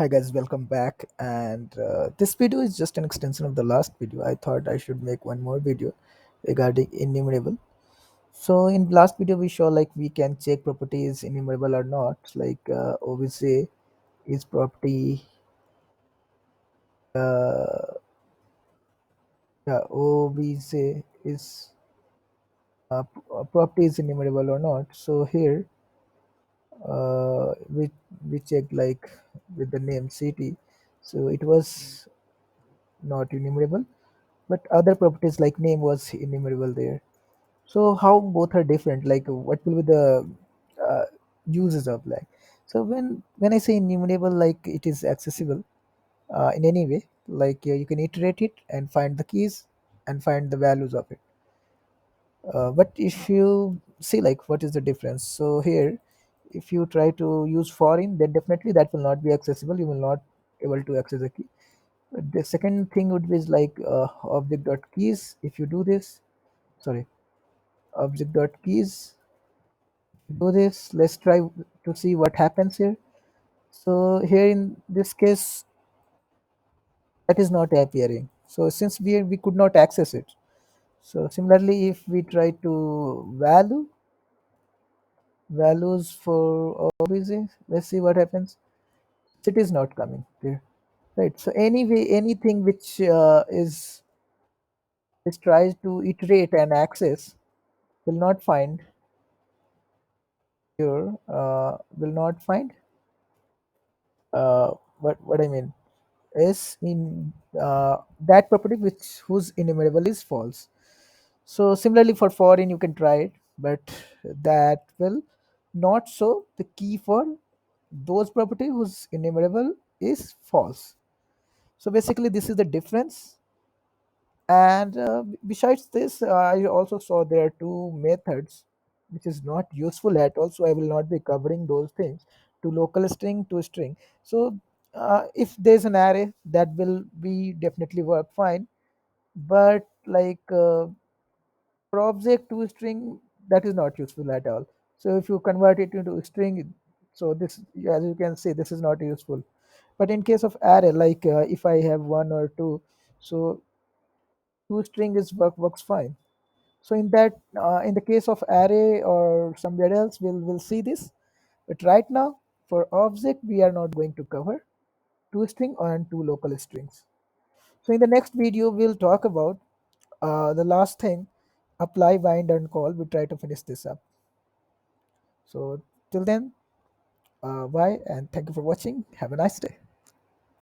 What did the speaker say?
Hi guys, welcome back. And this video is just an extension of the last video. I thought I should make one more video regarding enumerable. So in last video we show like we can check property is enumerable or not. Like obviously is property uh, yeah, obviously is property is enumerable or not. So here we check like with the name city. So it was not enumerable, but other properties like name was enumerable there. So how both are different, like what will be the uh, uses of like. So when I say enumerable, like it is accessible in any way, like you can iterate it and find the keys and find the values of it. But if you see like what is the difference, so here if you try to use foreign, then definitely that will not be accessible, you will not able to access the key. The second thing would be is like object dot keys. If you do this, sorry, object dot keys, do this. Let's try to see what happens here. So here in this case, that is not appearing. So since we could not access it. So similarly, if we try to values for OBJ, let's see what happens. It is not coming there, right? So anyway, anything which which tries to iterate and access will not find here. Will not find what I mean is in that property which whose enumerable is false. So similarly for foreign you can try it, but that will not show the key for those property whose enumerable is false. So basically this is the difference. And besides this, I also saw there are two methods which is not useful at all. So I will not be covering those things, to local string, to string. So if there's an array, that will be definitely work fine. But like for object to string, that is not useful at all. So if you convert it into a string, so this, as you can see, this is not useful. But in case of array, like if I have one or two, so two string is works fine. So in that in the case of array or somewhere else, we'll see this. But right now for object we are not going to cover two string and two local strings. So in the next video we'll talk about the last thing, apply, bind and call. We try to finish this up. So till then, bye and thank you for watching. Have a nice day.